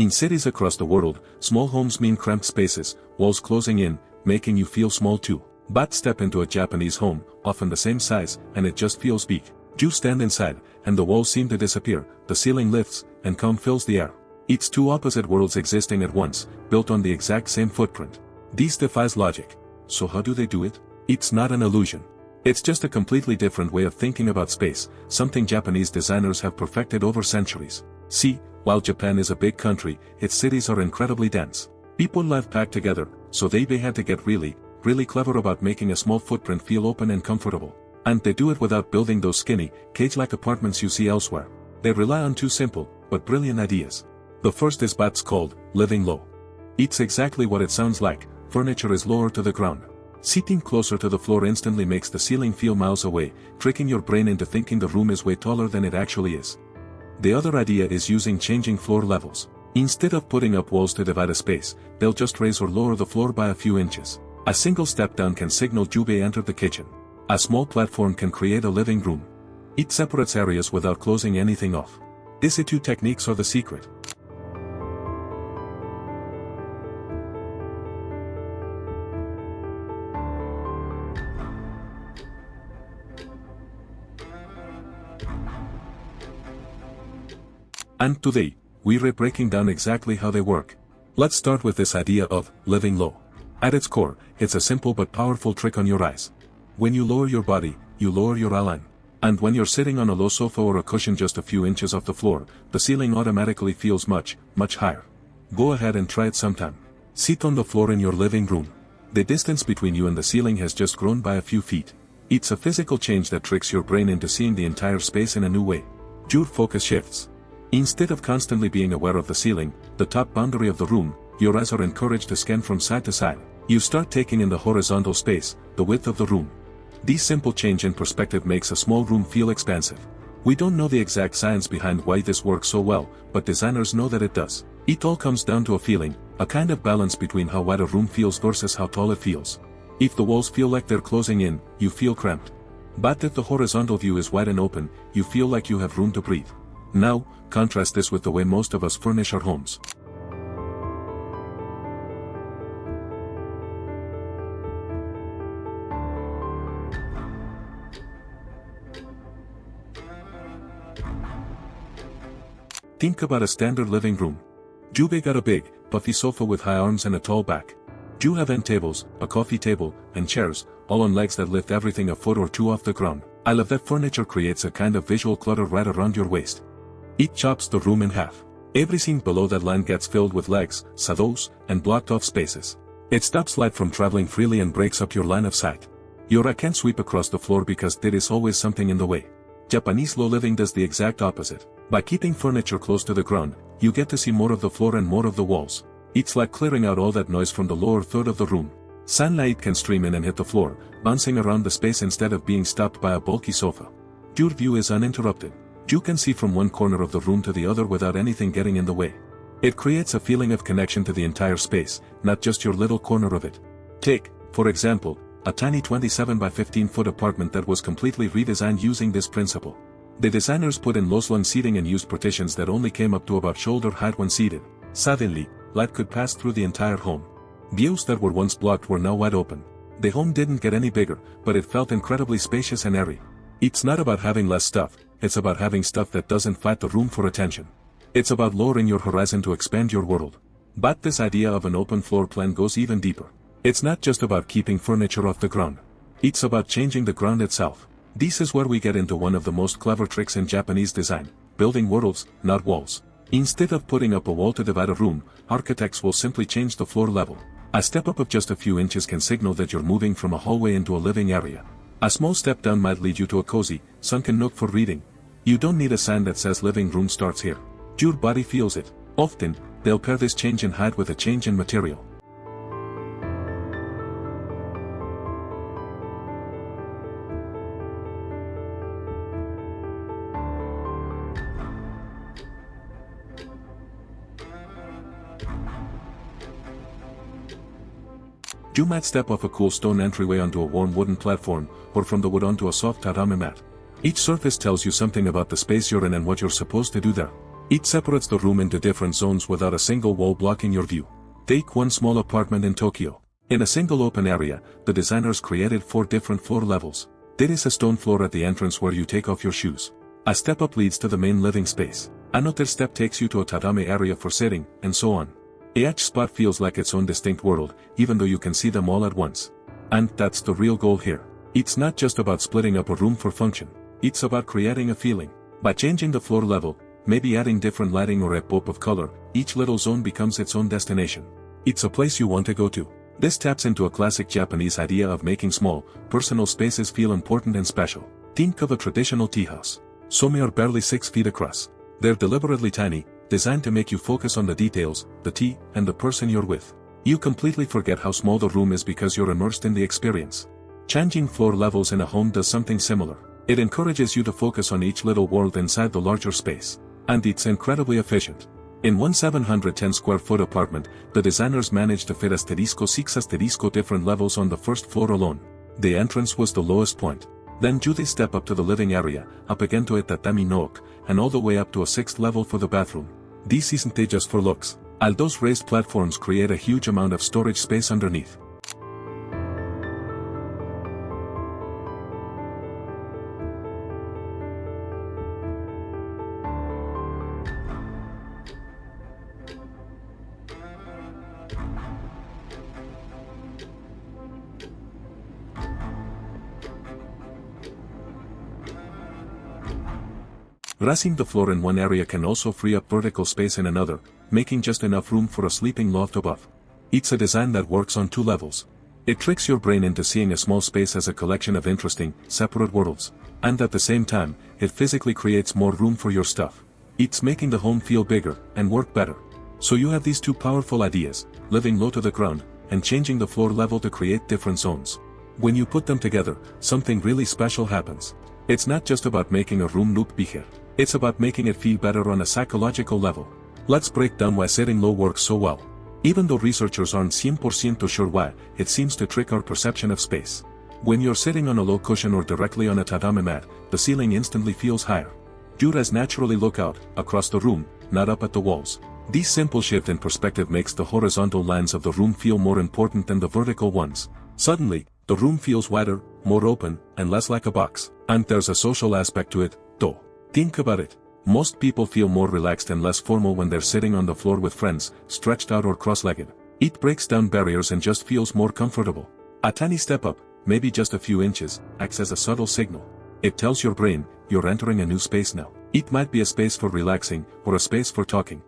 In cities across the world, small homes mean cramped spaces, walls closing in, making you feel small too. But step into a Japanese home, often the same size, and it just feels big. You stand inside, and the walls seem to disappear, the ceiling lifts, and calm fills the air. It's two opposite worlds existing at once, built on the exact same footprint. This defies logic. So how do they do it? It's not an illusion. It's just a completely different way of thinking about space, something Japanese designers have perfected over centuries. See, while Japan is a big country, its cities are incredibly dense. People live packed together, so they had to get really clever about making a small footprint feel open and comfortable. And they do it without building those skinny, cage-like apartments you see elsewhere. They rely on two simple, but brilliant ideas. The first is what's called living low. It's exactly what it sounds like. Furniture is lower to the ground. Seating closer to the floor instantly makes the ceiling feel miles away, tricking your brain into thinking the room is way taller than it actually is. The other idea is using changing floor levels. Instead of putting up walls to divide a space, they'll just raise or lower the floor by a few inches. A single step down can signal Jubei entered the kitchen. A small platform can create a living room. It separates areas without closing anything off. These two techniques are the secret. And today, we're breaking down exactly how they work. Let's start with this idea of living low. At its core, it's a simple but powerful trick on your eyes. When you lower your body, you lower your eye line. And when you're sitting on a low sofa or a cushion just a few inches off the floor, the ceiling automatically feels much higher. Go ahead and try it sometime. Sit on the floor in your living room. The distance between you and the ceiling has just grown by a few feet. It's a physical change that tricks your brain into seeing the entire space in a new way. Your focus shifts. Instead of constantly being aware of the ceiling, the top boundary of the room, your eyes are encouraged to scan from side to side. You start taking in the horizontal space, the width of the room. This simple change in perspective makes a small room feel expansive. We don't know the exact science behind why this works so well, but designers know that it does. It all comes down to a feeling, a kind of balance between how wide a room feels versus how tall it feels. If the walls feel like they're closing in, you feel cramped. But if the horizontal view is wide and open, you feel like you have room to breathe. Now, contrast this with the way most of us furnish our homes. Think about a standard living room. Jubei got a big, puffy sofa with high arms and a tall back. You have end tables, a coffee table, and chairs, all on legs that lift everything a foot or two off the ground. I love that furniture creates a kind of visual clutter right around your waist. It chops the room in half. Everything below that line gets filled with legs, shadows, and blocked off spaces. It stops light from traveling freely and breaks up your line of sight. Your eye can't sweep across the floor because there is always something in the way. Japanese low living does the exact opposite. By keeping furniture close to the ground, you get to see more of the floor and more of the walls. It's like clearing out all that noise from the lower third of the room. Sunlight can stream in and hit the floor, bouncing around the space instead of being stopped by a bulky sofa. Your view is uninterrupted. You can see from one corner of the room to the other without anything getting in the way. It creates a feeling of connection to the entire space, not just your little corner of it. Take, for example, a tiny 27 by 15 foot apartment that was completely redesigned using this principle. The designers put in low-slung seating and used partitions that only came up to about shoulder height when seated. Suddenly, light could pass through the entire home. Views that were once blocked were now wide open. The home didn't get any bigger, but it felt incredibly spacious and airy. It's not about having less stuff, it's about having stuff that doesn't fight the room for attention. It's about lowering your horizon to expand your world. But this idea of an open floor plan goes even deeper. It's not just about keeping furniture off the ground. It's about changing the ground itself. This is where we get into one of the most clever tricks in Japanese design, building worlds, not walls. Instead of putting up a wall to divide a room, architects will simply change the floor level. A step up of just a few inches can signal that you're moving from a hallway into a living area. A small step down might lead you to a cozy, sunken nook for reading. You don't need a sign that says living room starts here. Your body feels it. Often, they'll pair this change in height with a change in material. You might step off a cool stone entryway onto a warm wooden platform, or from the wood onto a soft tatami mat. Each surface tells you something about the space you're in and what you're supposed to do there. Each separates the room into different zones without a single wall blocking your view. Take one small apartment in Tokyo. In a single open area, the designers created 4 different floor levels. There is a stone floor at the entrance where you take off your shoes. A step up leads to the main living space. Another step takes you to a tatami area for sitting, and so on. Each spot feels like its own distinct world, even though you can see them all at once. And that's the real goal here. It's not just about splitting up a room for function. It's about creating a feeling. By changing the floor level, maybe adding different lighting or a pop of color, each little zone becomes its own destination. It's a place you want to go to. This taps into a classic Japanese idea of making small, personal spaces feel important and special. Think of a traditional tea house. Some are barely 6 feet across. They're deliberately tiny, designed to make you focus on the details, the tea, and the person you're with. You completely forget how small the room is because you're immersed in the experience. Changing floor levels in a home does something similar. It encourages you to focus on each little world inside the larger space. And it's incredibly efficient. In one 710 square foot apartment, the designers managed to fit 6 different levels on the first floor alone. The entrance was the lowest point. Then you step up to the living area, up again to a tatami nook, and all the way up to a 6th level for the bathroom. This isn't just for looks. All those raised platforms create a huge amount of storage space underneath. Raising the floor in one area can also free up vertical space in another, making just enough room for a sleeping loft above. It's a design that works on 2 levels. It tricks your brain into seeing a small space as a collection of interesting, separate worlds, and at the same time, it physically creates more room for your stuff. It's making the home feel bigger, and work better. So you have these 2 powerful ideas, living low to the ground, and changing the floor level to create different zones. When you put them together, something really special happens. It's not just about making a room look bigger. It's about making it feel better on a psychological level. Let's break down why sitting low works so well. Even though researchers aren't 100% sure why, it seems to trick our perception of space. When you're sitting on a low cushion or directly on a tatami mat, the ceiling instantly feels higher. Your eyes naturally look out, across the room, not up at the walls. This simple shift in perspective makes the horizontal lines of the room feel more important than the vertical ones. Suddenly, the room feels wider, more open, and less like a box. And there's a social aspect to it, though. Think about it. Most people feel more relaxed and less formal when they're sitting on the floor with friends, stretched out or cross-legged. It breaks down barriers and just feels more comfortable. A tiny step up, maybe just a few inches, acts as a subtle signal. It tells your brain, you're entering a new space now. It might be a space for relaxing, or a space for talking,